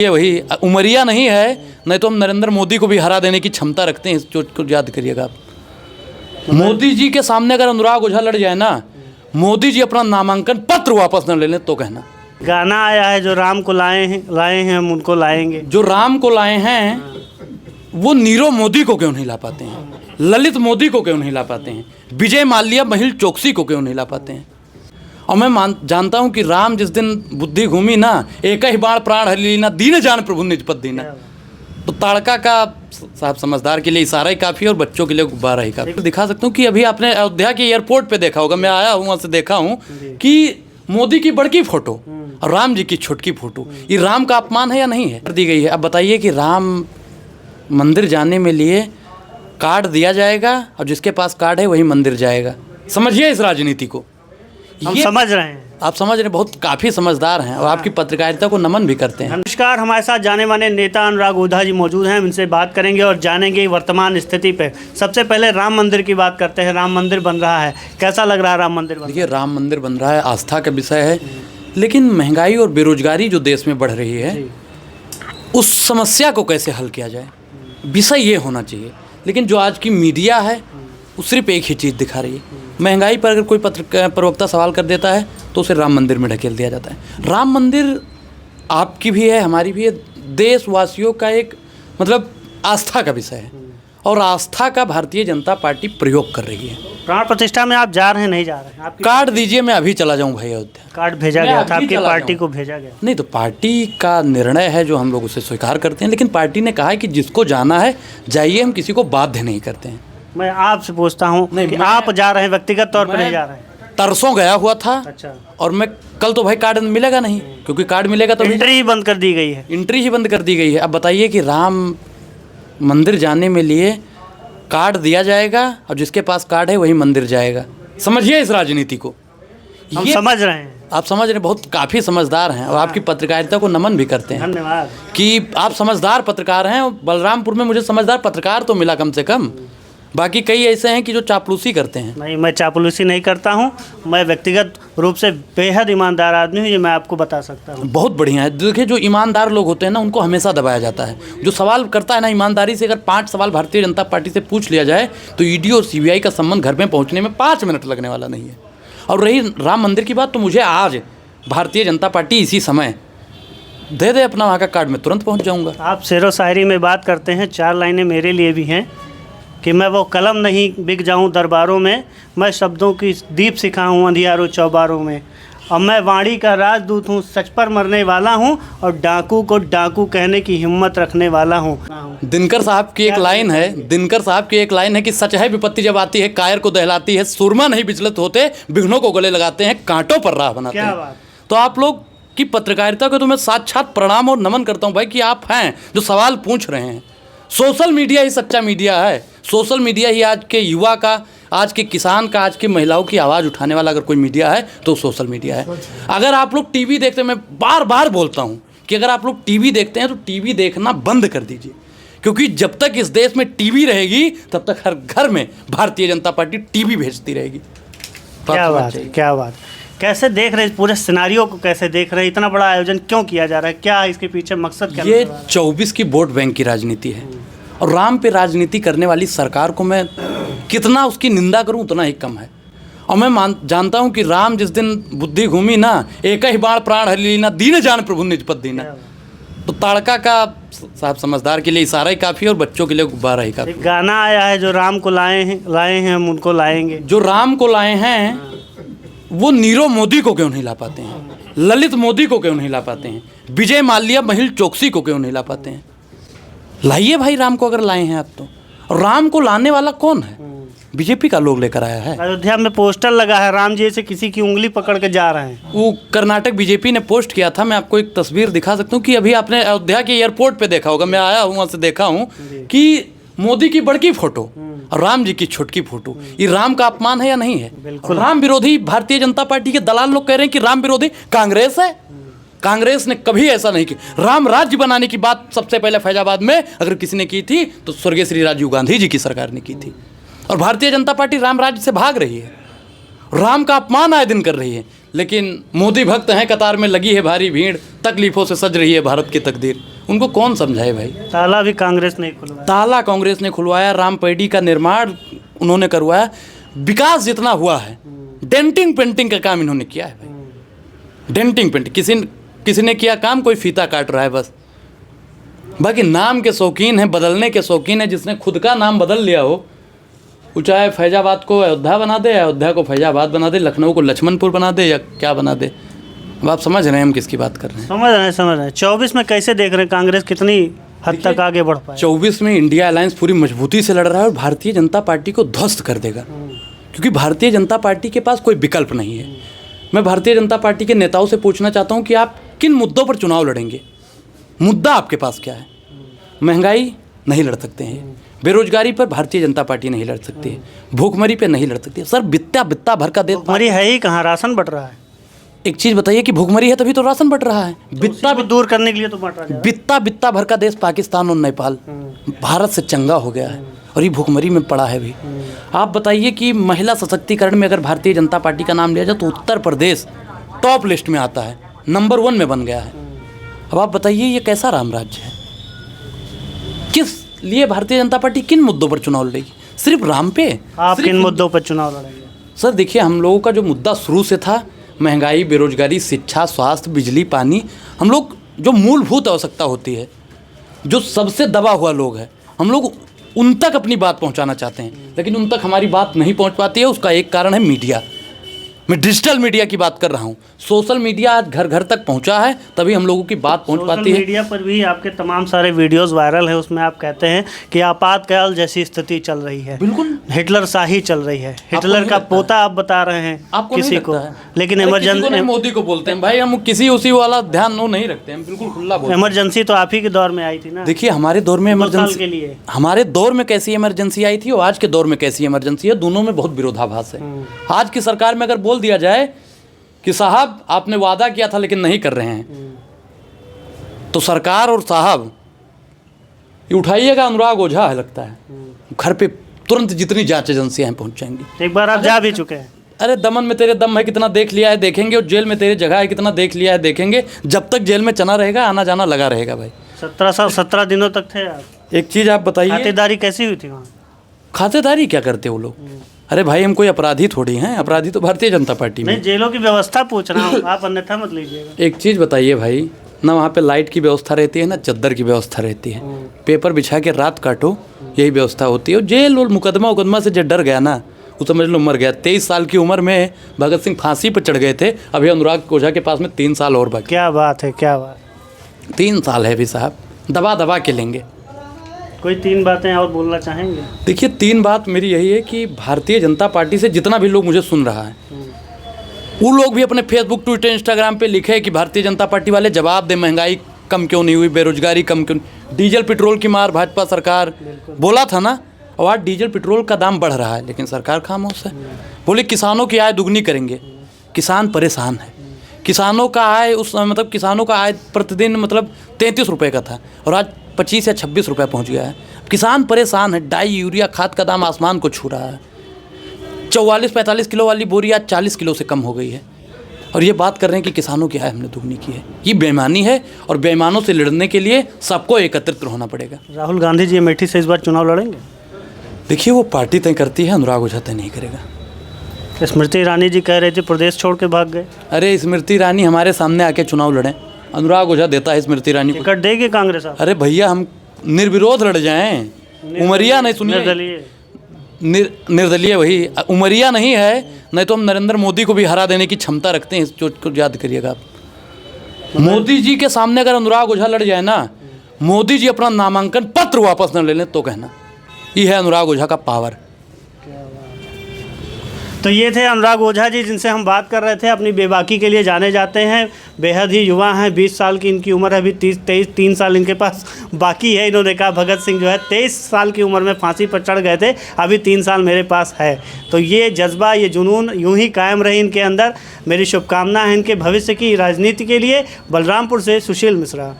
ये वही उमरिया नहीं है, नहीं तो हम नरेंद्र मोदी को भी हरा देने की क्षमता रखते हैं। इस चोट को याद करिएगा आप। मोदी जी के सामने अगर अनुराग ओझा लड़ जाए ना, मोदी जी अपना नामांकन पत्र वापस न ले लें तो कहना। गाना आया है जो राम को लाए हैं हम उनको लाएंगे। जो राम को लाए हैं वो नीरव मोदी को क्यों नहीं ला पाते हैं, ललित मोदी को क्यों नहीं ला पाते हैं, विजय माल्या महिल चोकसी को क्यों नहीं ला पाते हैं। और मैं जानता हूं कि राम जिस दिन बुद्धि घूमी ना, एक ही बाण प्राण हरि लीना, दीन जान प्रभु निज पद दीना। तो ताड़का का साहब समझदार के लिए इशारा ही काफ़ी और बच्चों के लिए गुब्बारा ही काफ़ी। दिखा सकता हूँ कि अभी आपने अयोध्या के एयरपोर्ट पे देखा होगा, मैं आया हूँ वहाँ से देखा हूँ कि मोदी की बड़की फोटो और राम जी की छोटकी फोटो, ये राम का अपमान है या नहीं है, दी गई है। अब बताइए कि राम मंदिर जाने में लिए कार्ड दिया जाएगा और जिसके पास कार्ड है वही मंदिर जाएगा। समझिए इस राजनीति को। हम समझ रहे हैं, आप समझ रहे हैं, बहुत काफ़ी समझदार हैं और आपकी पत्रकारिता को नमन भी करते हैं। नमस्कार, हमारे साथ जाने माने नेता अनुराग ओझा जी मौजूद हैं। इनसे बात करेंगे और जानेंगे वर्तमान स्थिति पे। सबसे पहले राम मंदिर की बात करते हैं। राम मंदिर बन रहा है, कैसा लग रहा है राम मंदिर? देखिए, राम मंदिर बन रहा है, आस्था का विषय है, लेकिन महंगाई और बेरोजगारी जो देश में बढ़ रही है उस समस्या को कैसे हल किया जाए, विषय ये होना चाहिए। लेकिन जो आज की मीडिया है वो सिर्फ एक ही चीज़ दिखा रही है। महंगाई पर अगर कोई प्रवक्ता सवाल कर देता है तो उसे राम मंदिर में ढकेल दिया जाता है। राम मंदिर आपकी भी है, हमारी भी है, देशवासियों का एक मतलब आस्था का विषय है और आस्था का भारतीय जनता पार्टी प्रयोग कर रही है। प्राण प्रतिष्ठा में आप जा रहे हैं, नहीं जा रहे हैं? कार्ड दीजिए, मैं अभी चला जाऊँ भाई अयोध्या। कार्ड भेजा गया था आपकी पार्टी को, भेजा गया? नहीं, तो पार्टी का निर्णय है जो हम लोग उसे स्वीकार करते हैं, लेकिन पार्टी ने कहा है कि जिसको जाना है जाइए, हम किसी को बाध्य नहीं करते हैं। मैं आपसे पूछता हूँ कि आप जा रहे हैं, व्यक्तिगत तौर पर नहीं जा रहे हैं? तरसों गया हुआ था। अच्छा। और मैं कल तो भाई कार्ड मिलेगा नहीं, क्योंकि कार्ड मिलेगा तो एंट्री ही बंद कर दी गई है। एंट्री ही बंद कर दी गई है। अब बताइए कि राम मंदिर जाने में लिए कार्ड दिया जाएगा और जिसके पास कार्ड है वही मंदिर जाएगा। समझिए इस राजनीति को। हम समझ रहे हैं, आप समझ रहे हैं, बहुत काफ़ी समझदार हैं और आपकी पत्रकारिता को नमन भी करते हैं। धन्यवाद कि आप समझदार पत्रकार हैं। बलरामपुर में मुझे समझदार पत्रकार तो मिला कम से कम, बाकी कई ऐसे हैं कि जो चापलूसी करते हैं। नहीं, मैं चापलूसी नहीं करता हूं, मैं व्यक्तिगत रूप से बेहद ईमानदार आदमी हूं, ये मैं आपको बता सकता हूं। बहुत बढ़िया है। देखिए, जो ईमानदार लोग होते हैं ना उनको हमेशा दबाया जाता है। जो सवाल करता है ना ईमानदारी से, अगर 5 सवाल भारतीय जनता पार्टी से पूछ लिया जाए तो ईडी और सीबीआई का संबंध घर में पहुँचने में 5 मिनट लगने वाला नहीं है। और रही राम मंदिर की बात, तो मुझे आज भारतीय जनता पार्टी इसी समय दे दे अपना वहाँ का कार्ड, में तुरंत पहुँच जाऊँगा। आप शेरो शायरी में बात करते हैं, 4 लाइनें मेरे लिए भी हैं कि मैं वो कलम नहीं बिक जाऊं दरबारों में, मैं शब्दों की दीप सिखाऊं अंधियारों चौबारों में, और मैं वाणी का राजदूत हूं, सच पर मरने वाला हूं और डाकू को डाकू कहने की हिम्मत रखने वाला हूं। दिनकर साहब की एक लाइन है, दिनकर साहब की एक लाइन है कि सच है विपत्ति जब आती है कायर को दहलाती है, सुरमा नहीं विचलित होते विघ्नों को गले लगाते हैं, कांटों पर राह बनाते हैं। तो आप लोग की पत्रकारिता को तो मैं साक्षात प्रणाम और नमन करता हूँ भाई, कि आप हैं जो सवाल पूछ रहे हैं। सोशल मीडिया ही सच्चा मीडिया है। सोशल मीडिया ही आज के युवा का, आज के किसान का, आज की महिलाओं की आवाज़ उठाने वाला अगर कोई मीडिया है तो सोशल मीडिया है। अगर आप लोग टीवी देखते हैं, मैं बार बार बोलता हूँ कि अगर आप लोग टीवी देखते हैं तो टीवी देखना बंद कर दीजिए, क्योंकि जब तक इस देश में टीवी रहेगी तब तक हर घर में भारतीय जनता पार्टी टीवी भेजती रहेगी। क्या बात है, क्या बात। कैसे देख रहे हैं पूरे सिनारियो को, कैसे देख रहे हैं? इतना बड़ा आयोजन क्यों किया जा रहा है, क्या इसके पीछे मकसद क्या? ये 24 की वोट बैंक की राजनीति है और राम पे राजनीति करने वाली सरकार को मैं कितना उसकी निंदा करूं उतना ही कम है। और मैं जानता हूं कि राम जिस दिन बुद्धि घूमी ना, एक ही बाण प्राण हरि लीना, दीन जान प्रभु निज पद दीना। तो ताड़का का साहब समझदार के लिए इशारा ही काफ़ी और बच्चों के लिए गुब्बारा ही काफ़ी। गाना आया है जो राम को लाए हैं हम उनको लाएंगे। जो राम को लाए हैं वो नीरव मोदी को क्यों नहीं ला पाते हैं, ललित मोदी को क्यों नहीं ला पाते हैं, विजय माल्या महिल चोकसी को क्यों नहीं ला पाते हैं। लाइए भाई राम को, अगर लाए हैं आप तो। और राम को लाने वाला कौन है? बीजेपी का लोग लेकर आया है। अयोध्या में पोस्टर लगा है, राम जी से किसी की उंगली पकड़ के जा रहे हैं। वो कर्नाटक बीजेपी ने पोस्ट किया था। मैं आपको एक तस्वीर दिखा सकता हूँ कि अभी आपने अयोध्या के एयरपोर्ट पे देखा होगा, मैं आया हूँ वहाँ से देखा हूँ कि मोदी की बड़की फोटो और राम जी की छोटकी फोटो, ये राम का अपमान है या नहीं है? राम विरोधी भारतीय जनता पार्टी के दलाल लोग कह रहे हैं कि राम विरोधी कांग्रेस है। कांग्रेस ने कभी ऐसा नहीं किया। राम राज्य बनाने की बात सबसे पहले फैजाबाद में अगर किसी ने की थी तो स्वर्गीय श्री राजीव गांधी जी की सरकार ने की थी। और भारतीय जनता पार्टी राम राज्य से भाग रही है, राम का अपमान आए दिन कर रही है। लेकिन मोदी भक्त हैं, कतार में लगी है भारी भीड़, तकलीफ़ों से सज रही है भारत की तकदीर। उनको कौन समझाए भाई? ताला भी कांग्रेस ने खुलवाया। ताला कांग्रेस ने खुलवाया, रामपेडी का निर्माण उन्होंने करवाया, विकास जितना हुआ है डेंटिंग पेंटिंग का काम इन्होंने किया है भाई। डेंटिंग पेंटिंग किसी ने किया काम, कोई फीता काट रहा है बस। बाकी नाम के शौकीन है, बदलने के शौकीन है। जिसने खुद का नाम बदल लिया हो, वो चाहे फैजाबाद को अयोध्या बना दे, अयोध्या को फैजाबाद बना दे, लखनऊ को लक्ष्मणपुर बना दे, या क्या बना दे। अब आप समझ रहे हैं हम किसकी बात कर रहे हैं? समझ रहे हैं। 24 में कैसे देख रहे हैं कांग्रेस कितनी हद तक आगे बढ़ पाए? 24 में इंडिया अलायंस पूरी मजबूती से लड़ रहा है और भारतीय जनता पार्टी को ध्वस्त कर देगा, क्योंकि भारतीय जनता पार्टी के पास कोई विकल्प नहीं है। मैं भारतीय जनता पार्टी के नेताओं से पूछना चाहता हूं कि आप किन मुद्दों पर चुनाव लड़ेंगे? मुद्दा आपके पास क्या है? महंगाई नहीं लड़ सकते हैं, बेरोजगारी पर भारतीय जनता पार्टी नहीं लड़ सकती है, भूखमरी पे नहीं लड़ सकती है। सर बित्ता भर का देश, भूखमरी है ही कहाँ, राशन बट रहा है। एक चीज़ बताइए कि भूखमरी है तभी तो राशन बट रहा है। बित्ता भी दूर करने के लिए तो बट रहा है। बित्ता भर का देश पाकिस्तान और नेपाल भारत से चंगा हो गया है और ये भूखमरी में पड़ा है भी। आप बताइए कि महिला सशक्तिकरण में अगर भारतीय जनता पार्टी का नाम लिया जाए तो उत्तर प्रदेश टॉप लिस्ट में आता है, नंबर 1 में बन गया है। अब आप बताइए ये कैसा राम राज्य है? किस लिए भारतीय जनता पार्टी किन मुद्दों पर चुनाव लड़ेगी? सिर्फ राम पे? आप किन मुद्दों पर चुनाव लड़ेंगे? सर देखिए, हम लोगों का जो मुद्दा शुरू से था, महंगाई, बेरोजगारी, शिक्षा, स्वास्थ्य, बिजली, पानी, हम लोग जो मूलभूत आवश्यकता होती है, जो सबसे दबा हुआ लोग हैं, हम लोग उन तक अपनी बात पहुंचाना चाहते हैं, लेकिन उन तक हमारी बात नहीं पहुंच पाती है। उसका एक कारण है मीडिया। मैं डिजिटल मीडिया की बात कर रहा हूँ। सोशल मीडिया आज घर घर तक पहुँचा है, तभी हम लोगों की बात पहुँच पाती है। मीडिया पर भी आपके तमाम सारे वीडियोस वायरल है, उसमें आप कहते हैं कि आपातकाल जैसी स्थिति चल रही है, बिल्कुल हिटलर शाही चल रही है, हिटलर का पोता आप बता रहे हैं आपको किसी को, लेकिन इमरजेंसी मोदी को बोलते हैं भाई, हम किसी उसी वाला ध्यान वो नहीं रखते हैं, बिल्कुल खुला बोलते हैं। इमरजेंसी तो आप ही के दौर में आई थी ना। देखिए हमारे दौर में इमरजेंसी के लिए, हमारे दौर में कैसी इमरजेंसी आई थी और आज के दौर में कैसी इमरजेंसी है, दोनों में बहुत विरोधाभास है। आज की सरकार में अगर बोल दिया जाए कि साहब आपने वादा किया था लेकिन नहीं कर रहे हैं, तो सरकार और साहब ये उठाइएगा अनुराग ओझा है, लगता है घर पे तुरंत जितनी जांच एजेंसियां पहुंच जाएंगी। एक बार आप जा भी चुके हैं। अरे दमन में तेरे दम है कितना देख लिया है देखेंगे, और जेल में तेरे जगह है कितना देख लिया है देखेंगे। जब तक जेल में चना रहेगा, आना जाना लगा रहेगा भाई। 17 दिनों तक थे आप। एक चीज़ आप बताइए, खातेदारी कैसी हुई थी वहाँ? खातेदारी क्या करते वो लोग? अरे भाई हम कोई अपराधी थोड़ी हैं, अपराधी तो भारतीय जनता पार्टी में। नहीं, जेलों की व्यवस्था पूछ रहा हूँ, आप अन्यथा मत लीजिएगा। एक चीज़ बताइए भाई, ना वहाँ पे लाइट की व्यवस्था रहती है, ना चद्दर की व्यवस्था रहती है, पेपर बिछा के रात काटो, यही व्यवस्था होती है। और जेल और मुकदमा से जो डर गया ना, वो समझ लो मर गया। 23 साल की उम्र में भगत सिंह फांसी पर चढ़ गए थे, अभी अनुराग ओझा के पास में 3 साल और बाकी। क्या बात है, क्या बात। 3 साल है भी साहब, दबा के लेंगे। कोई 3 बातें और बोलना चाहेंगे? देखिए 3 बात मेरी यही है कि भारतीय जनता पार्टी से जितना भी लोग मुझे सुन रहा है, वो लोग भी अपने फेसबुक, ट्विटर, इंस्टाग्राम पे लिखे कि भारतीय जनता पार्टी वाले जवाब दें, महंगाई कम क्यों नहीं हुई, बेरोजगारी कम क्यों, डीजल पेट्रोल की मार भाजपा सरकार बोला था ना, और आज डीजल पेट्रोल का दाम बढ़ रहा है लेकिन सरकार खामोश है। बोले किसानों की आय दुगनी करेंगे, किसान परेशान है। किसानों का आय किसानों का आय प्रतिदिन 33 रुपये का था और आज 25 या 26 रुपये पहुँच गया है। किसान परेशान है। डाई, यूरिया खाद का दाम आसमान को छू रहा है। 44-45 किलो वाली बोरी आज 40 किलो से कम हो गई है, और ये बात कर रहे हैं कि किसानों की आय हमने दुगनी की है। ये बेईमानी है, और बेईमानों से लड़ने के लिए सबको एकत्रित होना पड़ेगा। राहुल गांधी जी अमेठी से इस बार चुनाव लड़ेंगे? देखिए वो पार्टी तय करती है, अनुराग ओझा तय नहीं करेगा। स्मृति ईरानी जी कह रहे थे प्रदेश छोड़ के भाग गए। अरे स्मृति ईरानी हमारे सामने आके चुनाव लड़ें, अनुराग ओझा देता है स्मृति ईरानी को टिकट देगी कांग्रेस? अरे भैया हम निर्विरोध लड़ जाएं, उमरिया नहीं, सुनिए निर्दलीय, वही उमरिया नहीं है, नहीं तो हम नरेंद्र मोदी को भी हरा देने की क्षमता रखते हैं। इस चीज़ को याद करिएगा आप। मोदी जी के सामने अगर अनुराग ओझा लड़ जाए ना, मोदी जी अपना नामांकन पत्र वापस न ले लें तो कहना, ये है अनुराग ओझा का पावर। तो ये थे अनुराग ओझा जी जिनसे हम बात कर रहे थे। अपनी बेबाकी के लिए जाने जाते हैं, बेहद ही युवा हैं, 20 साल की इनकी उम्र है, अभी 3 साल इनके पास बाकी है। इन्होंने कहा भगत सिंह जो है 23 साल की उम्र में फांसी पर चढ़ गए थे, अभी 3 साल मेरे पास है। तो ये जज्बा, ये जुनून यूं ही कायम रहे इनके अंदर। मेरी शुभकामना है इनके भविष्य की राजनीति के लिए। बलरामपुर से सुशील मिश्रा।